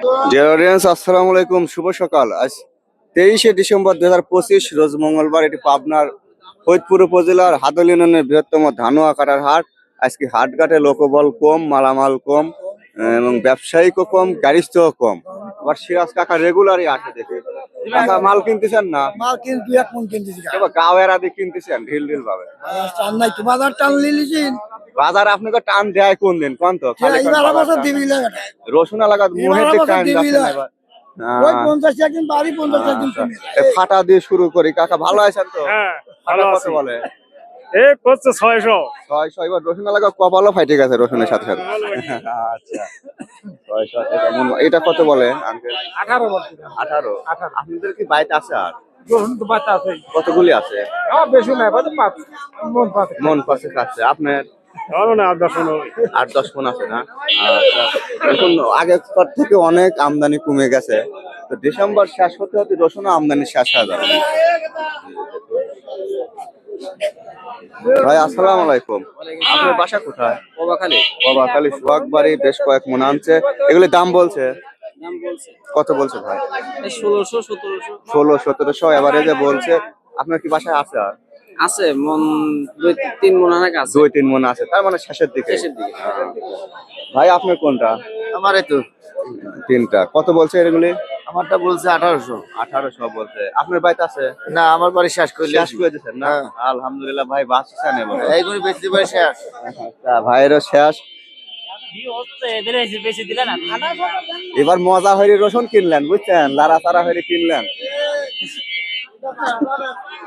Dear audience, আসসালামু আলাইকুম। শুভ সকাল। আজ 23শে ডিসেম্বর 2025 রোজ মঙ্গলবার। এটি পাবনার ফরিদপুর উপজেলার হাদল ইউনিয়নের বৃহত্তম ধানুয়া কাটার হাট। আজকে হাটঘাটে লোকবল কম, মালামাল কম এবং ব্যবসায়িকও কম, গাড়িস্থও কম। আবার সিরাজ কাকা রেগুলারই আসে দেখে। কাকা মাল কিনতেছেন না? মাল কিন্তু এক মন কিনতেছি এবার গাঁয়ের আদি কিনতেছেন ঢিল ঢিল ভাবে। টান নাই তো বাজার টান লিলিছেন বাজার আপনাকে টান দেয় কোন দিন কোন তো? খালি এইবার বছর দিবি লাগা রসুন এলাকা মুহের দিক টান যাচ্ছে না এবার। ওই 50 একদিন বাড়ি 50 একদিন কমে এ ফাটা দিয়ে শুরু করি। কাকা ভালো আছেন তো? হ্যাঁ, ভালো ভালো আছে আছি। বলে এ করছে 600 600। এবার রসুন এলাকা কপালও ফাইটে গেছে রসুনের সাথে সাথে। আচ্ছা 600 এটা কত বলে আঙ্কেল? 18 বছর 18। আপনাদের কি বাইট আছে আর রসুন তো বাচ্চা আছে কতগুলি আছে? বেশি নাই বাজে 5 মন 5 মন পাশে খাচ্ছে আপনার? ভালো না 10 মন 8-10 মন আছে না? আচ্ছা, এখন আগের পর থেকে অনেক আমদানি কমে গেছে, তো ডিসেম্বর শেষ হতে হতে রসুন আমদানি শেষ হয়ে যাবে। ভাই আসসালামু আলাইকুম। আপনার বাসা কোথায়? কবাখালী সোহাগবাড়ি। বেশ কয়েক মন আনছে। এগুলি দাম বলছে কত বলছে ভাই? 1600-1700 এভারেজে বলছে। আপনার কি বাসায় আছে আর? আছে মন 2-3 মন অনেক আছে 2-3 মন আছে, তার মানে শেষের দিকে। ভাই আপনার কোনটা? আমার তো তিনটা। কত বলছে এগুলি? আমারটা বলছে 1800 1800 বলছে। আপনার বাড়িতে আছে? না আমার বাড়ি শেষ করলে শেষ করে দিয়েছেন না? আলহামদুলিল্লাহ ভাই, বাঁচছেন এবার। এইগুলো বেচতে পারি শেষ তা ভাইয়েরও শেষ। এবার মজা হয়ে রসুন কিনলেন, বুঝছেন? লারা তারা হয়ে কিনলেন।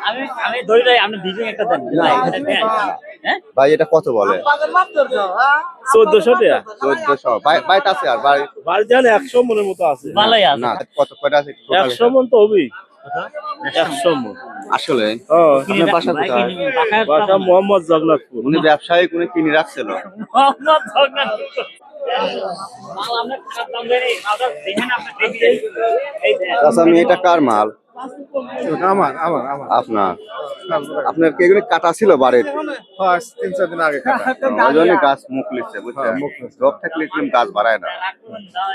আমি ধরি নাই আপনি ভিডিও একটা দেন ভাই এটা কত বলে? 1400 টাকা 1400। বাইট আছে আর বাড়ি? বাড়ি জানে 100 মনের মতো আছে ভালোই আছে না, কত কয়টা আছে? 100 মন তো হবেই 100 মন আসলে ও আপনার বাসা কোথায়? বাসা মোহাম্মদ জগন্নাথপুর উনি ব্যবসায়ী, উনি কিনে রাখছিল। আচ্ছা, আমি এটা কার মাল? আমার আপনার? আপনার কি এগুলি কাটা ছিল বাড়ির? 3-4 দিন আগে ওই জন্য গাছ মুখ লিখছে, বুঝছেন? রোগ থাকলে কিন্তু গাছ বাড়ায় না।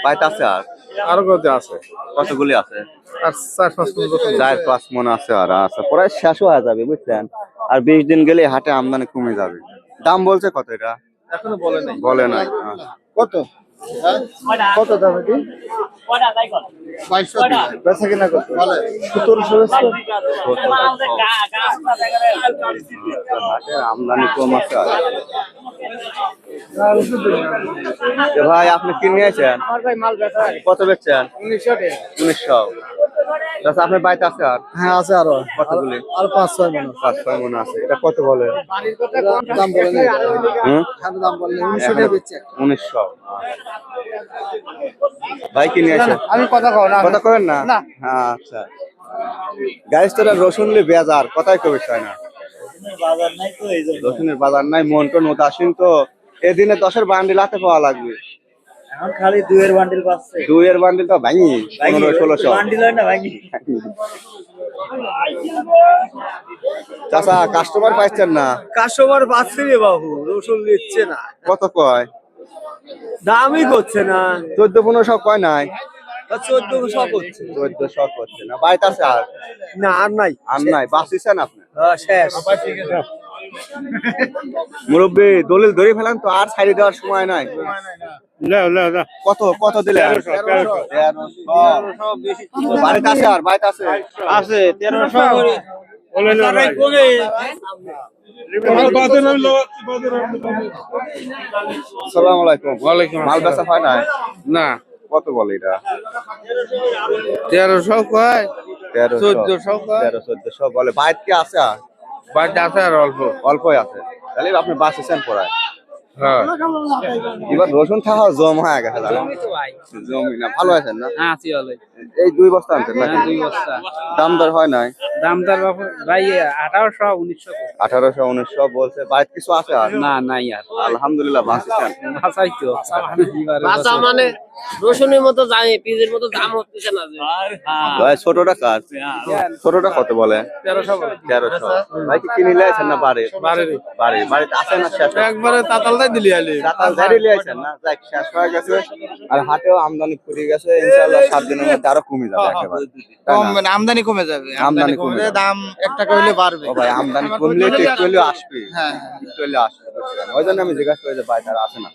বাইত আছে আর আরো কত আছে কতগুলি আছে? আর 4-5 মন 4-5 মন আছে আর। আচ্ছা, প্রায় শেষ হয়ে যাবে, বুঝছেন? আর 20 দিন গেলে হাটে আমদানি কমে যাবে। দাম বলছে কত এটা? এখনো বলে নাই বলে নাই। কত কত দাম কি 2200 বেচা কিনা কত বলে 1700 হাটে আমদানি কম আছে আর। ভাই আপনি কি নিয়েছেন? আমার ভাই মাল বেচা কত বেচছেন? 1900 টাকা 1900। আচ্ছা, আপনার বাড়িতে আছে আর হ্যাঁ আছে আরো কতগুলি? আর 5-6 মন 5-6 মন আছে। এটা কত বলে? দাম বলে না হুম, দাম বলে 1900 টাকা বেচছে 1900। ভাই কি নিয়েছেন? আমি কথা কও না কথা কবেন না? না। হ্যাঁ আচ্ছা। গাড়ি তোরা রসুন লি বেজার, কথাই কবে চায় না। রসুনের বাজার নাই, মন টন উদাসীন। তো এদিনে 10-এর বান্ডিল হাতে পাওয়া লাগবে। এখন খালি 2 এর বান্ডিল পাচ্ছে 2-এর বান্ডিল তো ভাঙি 1500-1600 বান্ডিল হয় না ভাই চাচা কাস্টমার পাইছেন না? কাস্টমার পাচ্ছে রে বাবু রসুন দিচ্ছে না কত কয়? দামই করছে না 14-1500 কয় নাই? 1400 করছে 1400 করছে না। বাড়িতে আছে আর? না আর নাই আর নাই, বাঁচিছেন আপনি? শেষ মুরব্বী দলিল ধরে ফেলেন তো, আর ছাড়ি দেওয়ার সময় নাই। না কত কত দিলে? 1300 বাড়িতে আছে আর? বাড়িতে আছে? আছে 1300 বলে না ভাই আসসালামু আলাইকুম। ওয়ালাইকুম মাল বেচা হয় নাই? না কত বলে এটা? 1300 কয় 1300 1400 কয় 1300-1400 বলে। বাইরে কি আছে আর? বাড়িতে আছে আর অল্প অল্পই আছে। তাহলে আপনি বাঁচিছেন পড়ায়। হ্যাঁ এবার রসুন খাওয়া জম হয়ে গেছে। জমি না, ভালো আছেন না? হ্যাঁ আছি ভালো এই 2 বস্তা আনছেন নাকি? 2 বস্তা দাম দর হয় নাই? দামদার ভাই 1800-1900 1800-1900 বলছে। বাইরে কিছু আছে আর? না নাই আর আলহামদুলিল্লাহ বাঁচিছেন। বাঁচাই তো বাঁচা মানে রসুনের মতো যায় পিজের মতো দাম হচ্ছে না যে ভাই ছোটটা কাজ, ছোটটা কত বলে? 1300 1300। ভাই কি কিনে নিয়েছেন না বাড়ি? বাড়িতে আছে না শেষ? একবারে তাতালদাই দিলি আলি জাতাল ঝাড়ি লিয়েছেন না, যাক শেষ হয়ে গেছে। আর হাটেও আমদানি ফুরিয়ে গেছে, ইনশাআল্লাহ 7 দিনের মধ্যে আরো কমে যাবে একেবারে, তাই কম না? মানে আমদানি কমে যাবে, আমদানি কমে যাবে। দাম 1 টাকা হইলে বাড়বে। ও ভাই, আমদানি কমলে তো একটু হলেও আসবে, হ্যাঁ একটু হলেও আসবে, বুঝছেন? ওই জন্য আমি জিজ্ঞাসা করি যে ভাই তারা আছে না।